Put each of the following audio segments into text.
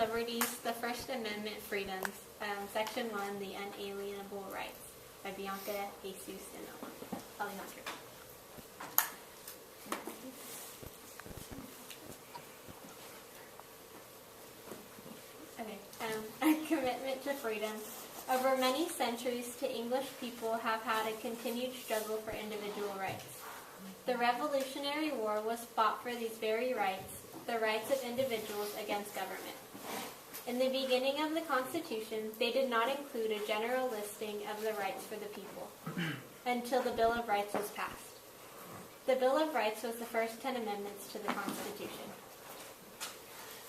liberties, the First Amendment freedoms, Section 1, the unalienable rights, by Bianca Jesus and Alejandro. Okay, a commitment to freedom. Over many centuries, the English people have had a continued struggle for individual rights. The Revolutionary War was fought for these very rights, the rights of individuals against government. In the beginning of the Constitution, they did not include a general listing of the rights for the people until the Bill of Rights was passed. The Bill of Rights was the first 10 amendments to the Constitution.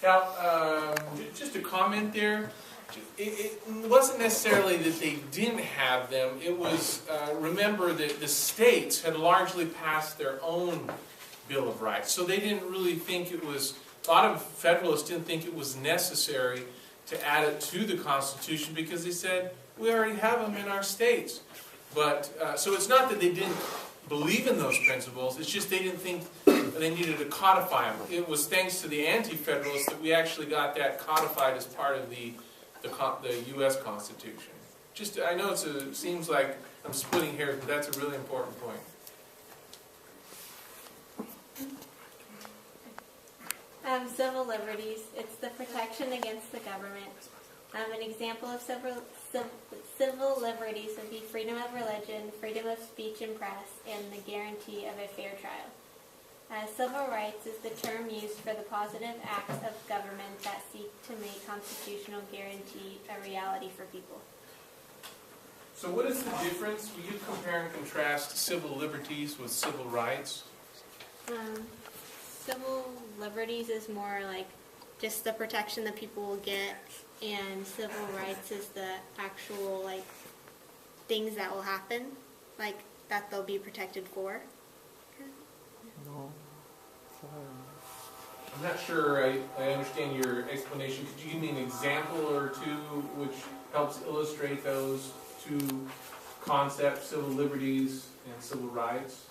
Now, just a comment there. It wasn't necessarily that they didn't have them. It was, remember that the states had largely passed their own Bill of Rights. So they didn't really think it was, a lot of Federalists didn't think it was necessary to add it to the Constitution because they said, we already have them in our states. But, so it's not that they didn't believe in those principles, it's just they didn't think they needed to codify them. It was thanks to the Anti-Federalists that we actually got that codified as part of the U.S. Constitution. Just, I know it seems like I'm splitting hairs, but that's a really important point. Civil liberties. It's the protection against the government. An example of civil liberties would be freedom of religion, freedom of speech and press, and the guarantee of a fair trial. Civil rights is the term used for the positive acts of government that seek to make constitutional guarantee a reality for people. So what is the difference? Will you compare and contrast civil liberties with civil rights? Civil liberties is more like just the protection that people will get, and civil rights is the actual like things that will happen, like that they'll be protected for. No. I'm not sure I understand your explanation. Could you give me an example or two which helps illustrate those two concepts, civil liberties and civil rights?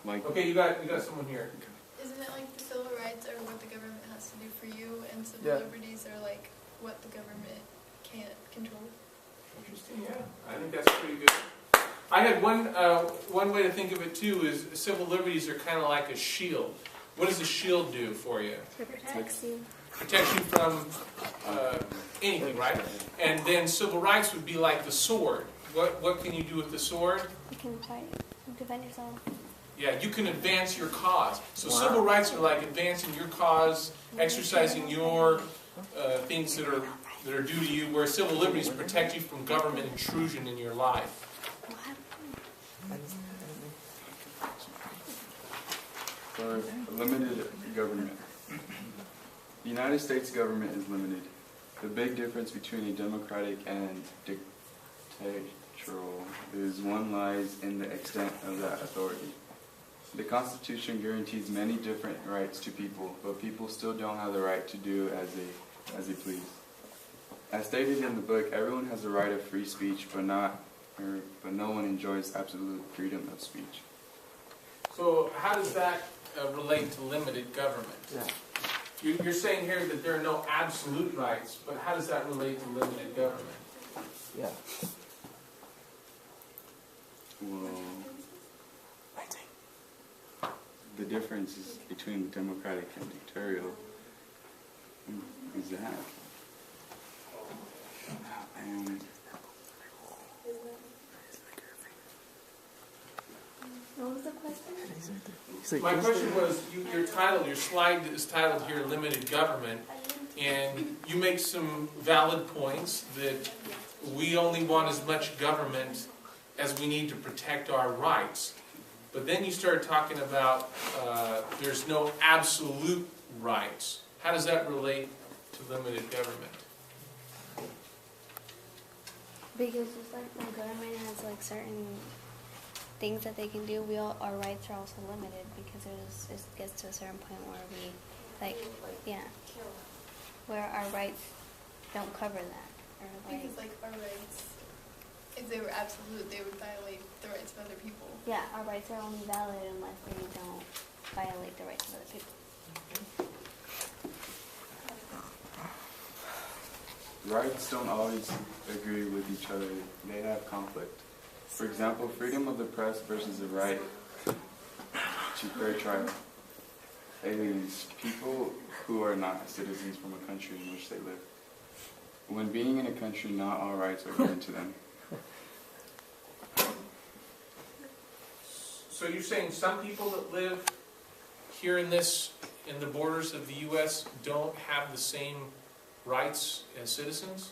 Okay, you got someone here. Isn't it like the civil rights are what the government has to do for you, and civil liberties are like what the government can't control? Interesting, yeah. I think that's pretty good. I had one way to think of it too is civil liberties are kind of like a shield. What does a shield do for you? It protects you. Protects you from anything, right? And then civil rights would be like the sword. What can you do with the sword? You can fight. You can defend yourself. Yeah, you can advance your cause. So civil rights are like advancing your cause, exercising your things that are due to you, where civil liberties protect you from government intrusion in your life. For limited government. The United States government is limited. The big difference between a democratic and dictatorial is one lies in the extent of that authority. The Constitution guarantees many different rights to people, but people still don't have the right to do as they please. As stated in the book, everyone has the right of free speech, but no one enjoys absolute freedom of speech. So how does that relate to limited government? Yeah. You're saying here that there are no absolute rights, but how does that relate to limited government? Yeah. Well, the difference is between the democratic and dictatorial is that. What was the question? My question was, your slide is titled here, Limited Government, and you make some valid points that we only want as much government as we need to protect our rights. But then you started talking about there's no absolute rights. How does that relate to limited government? Because just like the government has like certain things that they can do, our rights are also limited because it gets to a certain point where we where our rights don't cover that. Or Because like our rights, if they were absolute, they would violate the rights of other people. Yeah, our rights are only valid unless they don't violate the rights of other people. rights don't always agree with each other. They have conflict. For example, freedom of the press versus the right to fair trial. Aliens, people who are not citizens from a country in which they live. When being in a country, not all rights are given to them. So you're saying some people that live here in the borders of the U.S. don't have the same rights as citizens?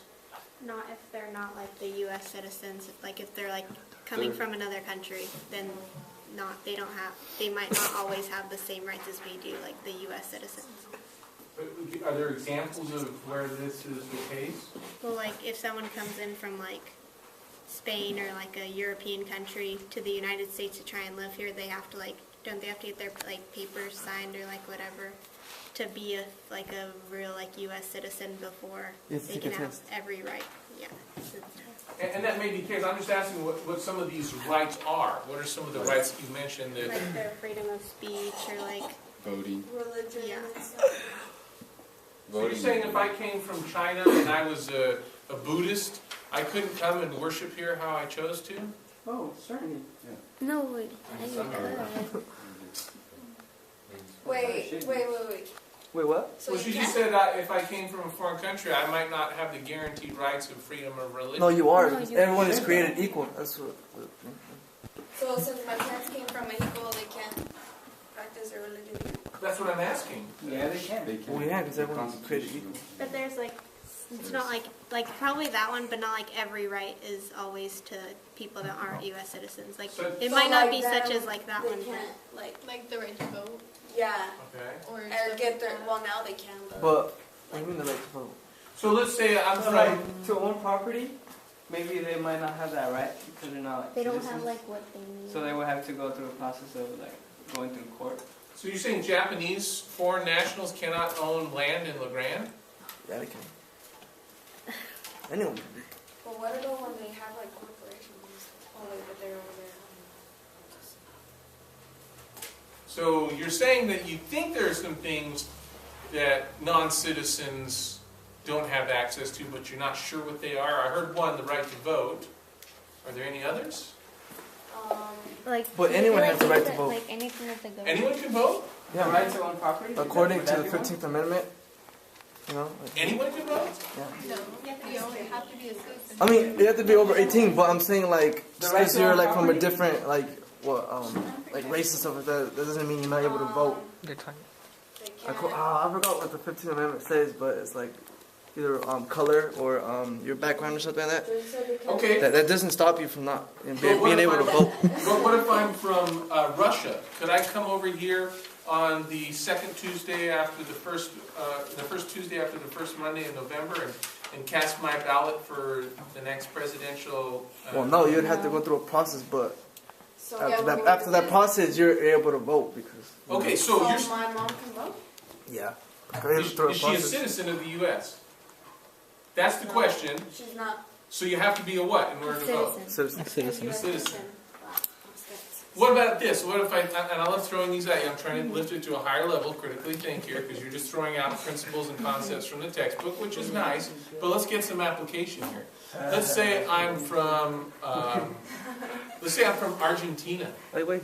Not if they're not like the U.S. citizens. Like if they're like coming from another country, then they might not always have the same rights as we do, like the U.S. citizens. Are there examples of where this is the case? Well, like if someone comes in from like Spain or like a European country to the United States to try and live here, they have to don't they have to get their like papers signed or like whatever to be a real like U.S. citizen before Yes, they take can a have test. every right. Yeah. And that may be the case. I'm just asking what some of these rights are. What are some of the rights that you mentioned that? Like their freedom of speech or like Voting. Religion Yeah. and stuff. So you're saying if I came from China and I was a Buddhist, I couldn't come and worship here how I chose to? Oh, certainly. no, wait, Wait. Wait, what? So Well, you she just can't? said if I came from a foreign country, I might not have the guaranteed rights of freedom of religion. No, you are. No, because you everyone are. is created equal. That's what. So since my parents came from Mexico, they can't practice their religion here? That's what I'm asking. Yeah, they can. They can. Well, yeah, 'cause The everyone's created Constitution. But there's it's not like probably that one, but not like every right is always to people that aren't U.S. citizens. Like So- it So, might not like, be them, such as like that They one. can't, But like, Like the right to vote? yeah, Okay. Or or stuff get like their, that? well, now they can, but. But I mean the right to vote. So let's say I'm So from. like to own property, maybe they might not have that right because they're not like they don't citizens. have like what they need. So they would have to go through a process of like going through court. So you're saying Japanese foreign nationals cannot own land in La Grande? Yeah, they can. Anyone. But what about when they have like corporations? Oh, like, but they're over there. So you're saying that you think there are some things that non-citizens don't have access to, but you're not sure what they are. I heard one, the right to vote. Are there any others? like, But anyone has the right to vote. Like anything that the government. Anyone can vote? The right to own property. is that- According would to that the be one? 15th Amendment, you know. Anyone can vote? No, you only have to be a citizen. I mean, you have to be over 18, but I'm saying like The just right because to you're own like from a property? different like race and stuff like that, that doesn't mean you're not able to vote. They I can't. forgot what the 15th Amendment says, but it's like either color or your background or something like that. Just so they can. Okay. That doesn't stop you from not But what being if able to I'm- vote. But what if I'm from Russia? Could I come over here on the second Tuesday after the first Tuesday after the first Monday in November and cast my ballot for the next presidential? Well, no, you'd have to go through a process, but So, after that process, you're able to vote because. Okay, so so you're. my mom can vote? Yeah. Is she a citizen of the U.S.? That's the question. She's not. So you have to be a what in order to vote? Citizen. Citizen. US Citizen. Wow. What about this? What if and I love throwing these at you. I'm trying to lift it to a higher level, critically think here, because you're just throwing out principles and concepts from the textbook, which is nice. But let's get some application here. Let's say I'm from Argentina, Wait.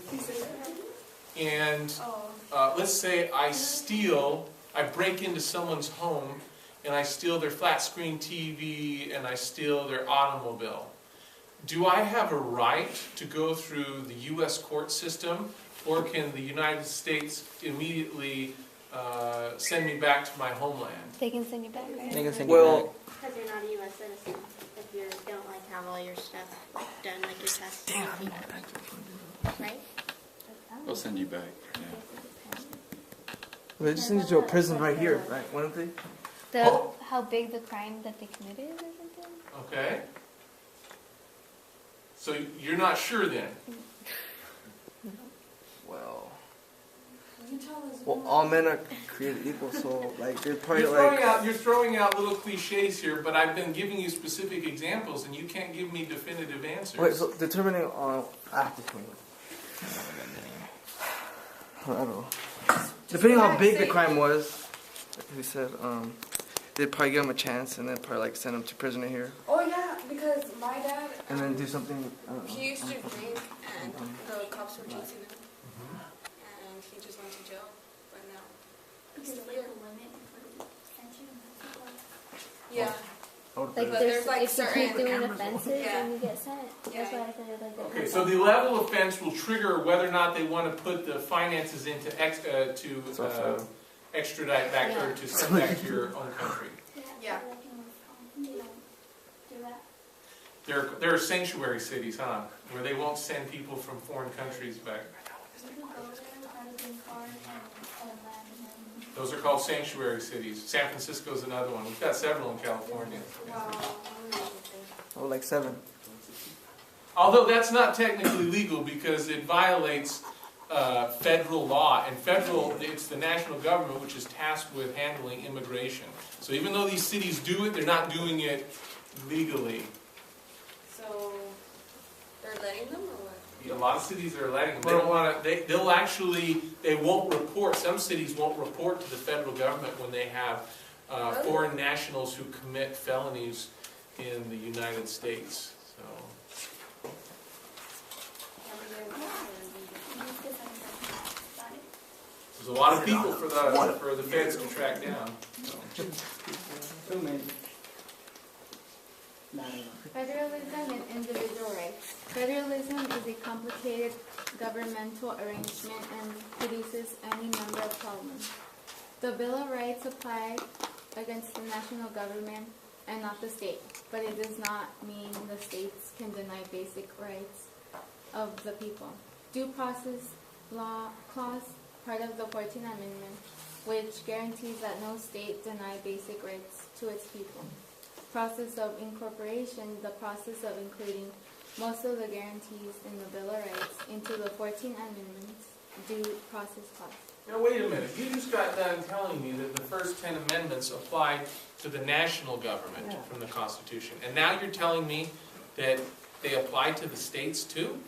and Oh, let's say I break into someone's home, and I steal their flat screen TV, and I steal their automobile. Do I have a right to go through the U.S. court system, or can the United States immediately send me back to my homeland? They can send you back, right? They can send Well, Because you're not a U.S. citizen. If you don't like have all your stuff done, like your tests. Right? They'll send you back. Yeah. they just send you to a prison right here, right? Wouldn't they? Oh. How big the crime that they committed or something? Okay? So you're not sure then? Well, You tell us. well, all men are created equal, so like they're probably You're throwing out little cliches here, but I've been giving you specific examples, and you can't give me definitive answers. Wait, so determining on I don't know. Depending on how big the crime was, he said, they'd probably give him a chance and then probably like send him to prison here Oh yeah, because my dad, and then do something. he used to drink and the cops were chasing him. And he just went to jail. But now he's Because still like here. the limit for detention. Yeah. Like But there's, there's, like, if you keep certain doing cameras. offenses, Yeah. then you get sent. That's Yeah. why I said it like Okay, so the level of offense will trigger whether or not they want to put the finances into extradite back or to send back to your own country. Yeah. They don't do that. There are sanctuary cities, huh, where they won't send people from foreign countries back. You can go there, have a green card, and land, and then Those are called sanctuary cities. San Francisco is another one. We've got several in California. Wow. Oh, like 7. Although that's not technically legal because it violates federal law, and it's the national government which is tasked with handling immigration. So even though these cities do it, they're not doing it legally. So they're letting them or what? A lot of cities are letting them. They don't want to. They won't report. Some cities won't report to the federal government when they have foreign nationals who commit felonies in the United States. So. There's a lot of people for the feds to track down. So. Too many. Federalism and individual rights. Federalism is a complicated governmental arrangement and produces any number of problems. The Bill of Rights apply against the national government and not the state, but it does not mean the states can deny basic rights of the people. Due process law clause, part of the 14th Amendment, which guarantees that no state deny basic rights to its people. Process of incorporation, the process of including most of the guarantees in the Bill of Rights into the 14th Amendment's due process clause. Now wait a minute. You just got done telling me that the first 10 amendments apply to the national government from the Constitution, and now you're telling me that they apply to the states too?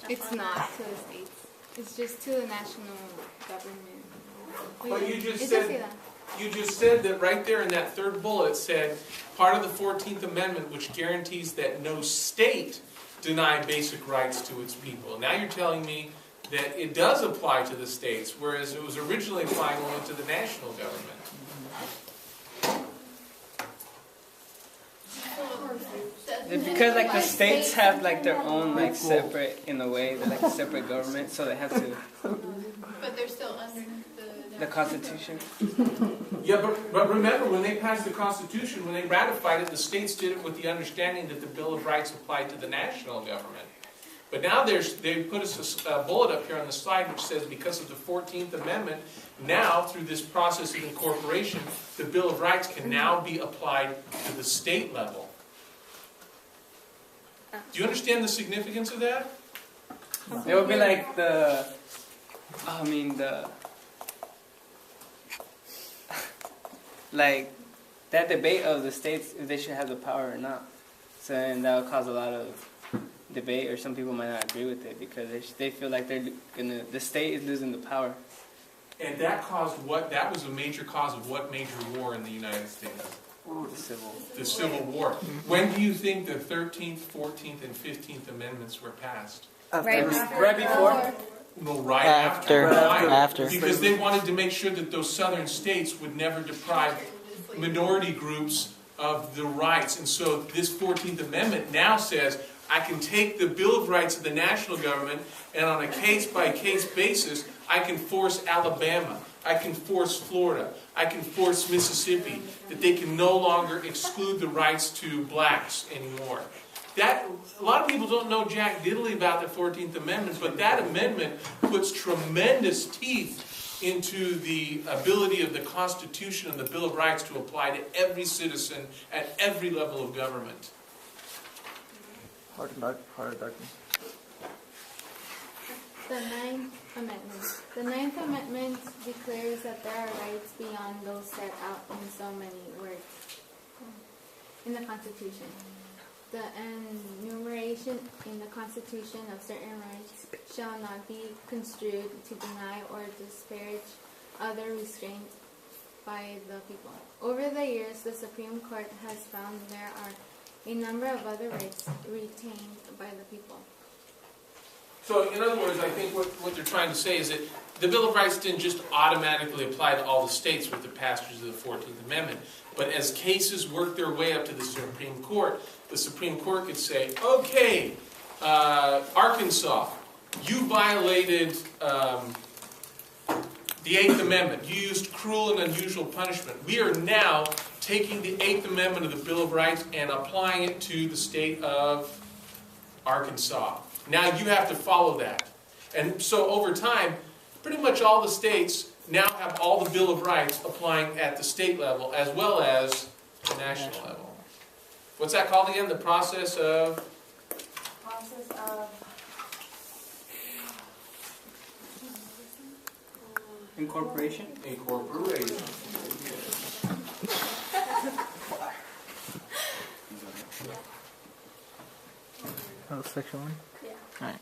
It's not to the states. It's just to the national government. But you just It does said say that. You just said that right there in that third bullet said, part of the 14th Amendment which guarantees that no state deny basic rights to its people. Now you're telling me that it does apply to the states, whereas it was originally applying only to the national government. It's because like the states have like their own like separate, in a way, they're like a separate government, so they have to. But they're still under The Constitution. Yeah, but remember, when they passed the Constitution, when they ratified it, the states did it with the understanding that the Bill of Rights applied to the national government. But now they put us a bullet up here on the slide which says because of the 14th Amendment, now through this process of incorporation, the Bill of Rights can now be applied to the state level. Do you understand the significance of that? It would be like the like that debate of the states if they should have the power or not. So then that would cause a lot of debate, or some people might not agree with it because they feel like the state is losing the power. And that caused what? That was a major cause of what major war in the United States? The Civil War. When do you think the 13th, 14th, and 15th Amendments were passed? Right before. No, right After. Why? After. Because they wanted to make sure that those southern states would never deprive minority groups of the rights. And so this 14th Amendment now says, I can take the Bill of Rights of the national government and on a case-by-case basis, I can force Alabama, I can force Florida, I can force Mississippi, that they can no longer exclude the rights to blacks anymore. A lot of people don't know jack diddly about the 14th Amendment, but that amendment puts tremendous teeth into the ability of the Constitution and the Bill of Rights to apply to every citizen at every level of government. Heart of darkness. The Ninth Amendment. The Ninth Amendment declares that there are rights beyond those set out in so many words in the Constitution. The enumeration in the Constitution of certain rights shall not be construed to deny or disparage other restraints by the people. Over the years, the Supreme Court has found there are a number of other rights retained by the people. So, in other words, I think what they're trying to say is that the Bill of Rights didn't just automatically apply to all the states with the passage of the 14th Amendment. But as cases work their way up to the Supreme Court could say, okay, Arkansas, you violated the 8th Amendment. You used cruel and unusual punishment. We are now taking the 8th Amendment of the Bill of Rights and applying it to the state of Arkansas. Now you have to follow that. And so over time, pretty much all the states now have all the Bill of Rights applying at the state level as well as the national level. What's that called again? The process of? Process of Incorporation? Incorporation. Oh, section 1? Yeah. Alright.